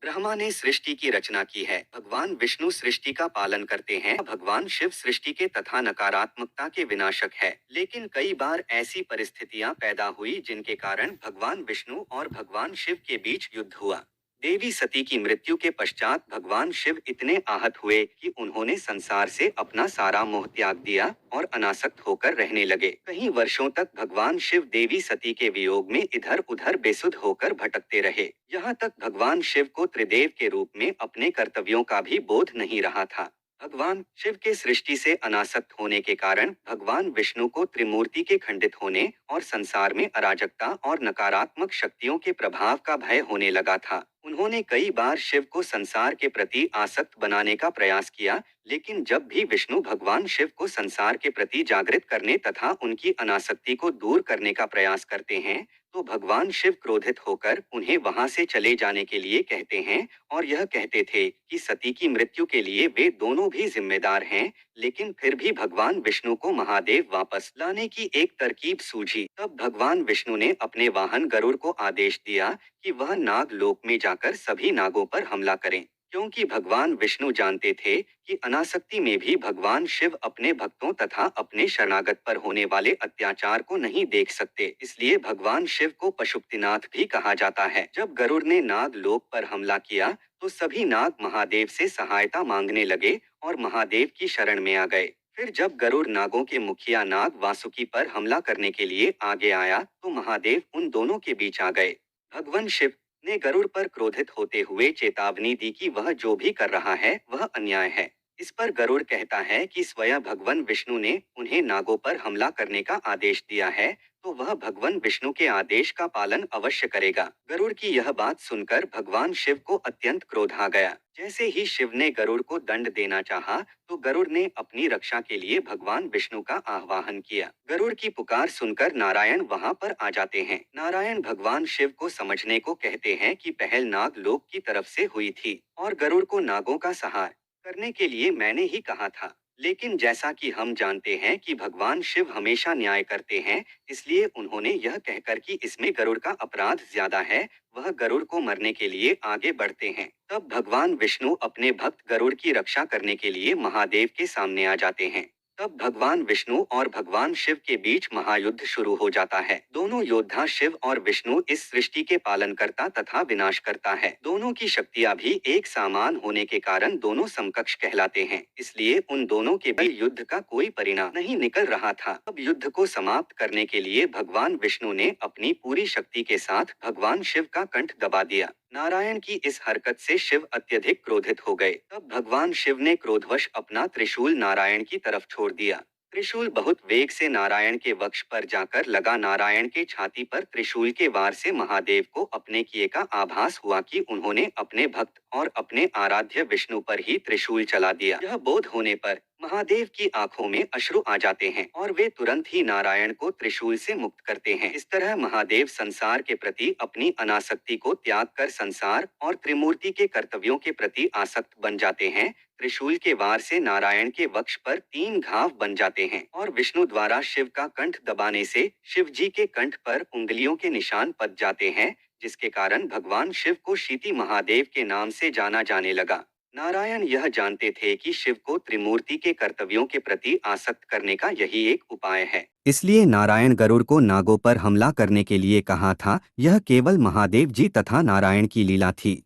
ब्रह्मा ने सृष्टि की रचना की है, भगवान विष्णु सृष्टि का पालन करते हैं, भगवान शिव सृष्टि के तथा नकारात्मकता के विनाशक है। लेकिन कई बार ऐसी परिस्थितियां पैदा हुई जिनके कारण भगवान विष्णु और भगवान शिव के बीच युद्ध हुआ। देवी सती की मृत्यु के पश्चात भगवान शिव इतने आहत हुए कि उन्होंने संसार से अपना सारा मोह त्याग दिया और अनासक्त होकर रहने लगे। कई वर्षों तक भगवान शिव देवी सती के वियोग में इधर उधर बेसुध होकर भटकते रहे। यहाँ तक भगवान शिव को त्रिदेव के रूप में अपने कर्तव्यों का भी बोध नहीं रहा था। भगवान शिव के सृष्टि से अनासक्त होने के कारण भगवान विष्णु को त्रिमूर्ति के खंडित होने और संसार में अराजकता और नकारात्मक शक्तियों के प्रभाव का भय होने लगा था। उन्होंने कई बार शिव को संसार के प्रति आसक्त बनाने का प्रयास किया, लेकिन जब भी विष्णु भगवान शिव को संसार के प्रति जागृत करने तथा उनकी अनासक्ति को दूर करने का प्रयास करते हैं, तो भगवान शिव क्रोधित होकर उन्हें वहां से चले जाने के लिए कहते हैं और यह कहते थे कि सती की मृत्यु के लिए वे दोनों भी जिम्मेदार हैं। लेकिन फिर भी भगवान विष्णु को महादेव वापस लाने की एक तरकीब सूझी। तब भगवान विष्णु ने अपने वाहन गरुड़ को आदेश दिया कि वह नाग लोक में जाकर सभी नागों पर हमला करें, क्योंकि भगवान विष्णु जानते थे कि अनासक्ति में भी भगवान शिव अपने भक्तों तथा अपने शरणागत पर होने वाले अत्याचार को नहीं देख सकते। इसलिए भगवान शिव को पशुपतिनाथ भी कहा जाता है। जब गरुड़ ने नाग लोक पर हमला किया तो सभी नाग महादेव से सहायता मांगने लगे और महादेव की शरण में आ गए। फिर जब गरुड़ नागों के मुखिया नाग वासुकी पर हमला करने के लिए आगे आया तो महादेव उन दोनों के बीच आ गए। भगवान शिव ने गरुड़ पर क्रोधित होते हुए चेतावनी दी कि वह जो भी कर रहा है वह अन्याय है। इस पर गरुड़ कहता है कि स्वयं भगवान विष्णु ने उन्हें नागों पर हमला करने का आदेश दिया है, तो वह भगवान विष्णु के आदेश का पालन अवश्य करेगा। गरुड़ की यह बात सुनकर भगवान शिव को अत्यंत क्रोध आ गया। जैसे ही शिव ने गरुड़ को दंड देना चाहा, तो गरुड़ ने अपनी रक्षा के लिए भगवान विष्णु का आह्वान किया। गरुड़ की पुकार सुनकर नारायण वहां पर आ जाते हैं। नारायण भगवान शिव को समझने को कहते हैं कि पहल नाग लोक की तरफ से हुई थी और गरुड़ को नागों का सहार करने के लिए मैंने ही कहा था। लेकिन जैसा कि हम जानते हैं कि भगवान शिव हमेशा न्याय करते हैं, इसलिए उन्होंने यह कहकर कि इसमें गरुड़ का अपराध ज्यादा है, वह गरुड़ को मरने के लिए आगे बढ़ते हैं। तब भगवान विष्णु अपने भक्त गरुड़ की रक्षा करने के लिए महादेव के सामने आ जाते हैं। तब भगवान विष्णु और भगवान शिव के बीच महायुद्ध शुरू हो जाता है। दोनों योद्धा शिव और विष्णु इस सृष्टि के पालनकर्ता तथा विनाशकर्ता है। दोनों की शक्तियां भी एक समान होने के कारण दोनों समकक्ष कहलाते हैं। इसलिए उन दोनों के बीच युद्ध का कोई परिणाम नहीं निकल रहा था। अब युद्ध को समाप्त करने के लिए भगवान विष्णु ने अपनी पूरी शक्ति के साथ भगवान शिव का कंठ दबा दिया। नारायण की इस हरकत से शिव अत्यधिक क्रोधित हो गए। तब भगवान शिव ने क्रोधवश अपना त्रिशूल नारायण की तरफ छोड़ दिया। त्रिशूल बहुत वेग से नारायण के वक्ष पर जाकर लगा। नारायण के छाती पर त्रिशूल के वार से महादेव को अपने किए का आभास हुआ कि उन्होंने अपने भक्त और अपने आराध्य विष्णु पर ही त्रिशूल चला दिया। यह बोध होने पर महादेव की आंखों में अश्रु आ जाते हैं और वे तुरंत ही नारायण को त्रिशूल से मुक्त करते हैं। इस तरह महादेव संसार के प्रति अपनी अनासक्ति को त्याग कर संसार और त्रिमूर्ति के कर्तव्यों के प्रति आसक्त बन जाते हैं। त्रिशूल के वार से नारायण के वक्ष पर 3 घाव बन जाते हैं और विष्णु द्वारा शिव का कंठ दबाने से शिव जी के कंठ पर उंगलियों के निशान पड़ जाते हैं, जिसके कारण भगवान शिव को शीति महादेव के नाम से जाना जाने लगा। नारायण यह जानते थे कि शिव को त्रिमूर्ति के कर्तव्यों के प्रति आसक्त करने का यही एक उपाय है। इसलिए नारायण गरुड़ को नागों पर हमला करने के लिए कहा था। यह केवल महादेव जी तथा नारायण की लीला थी।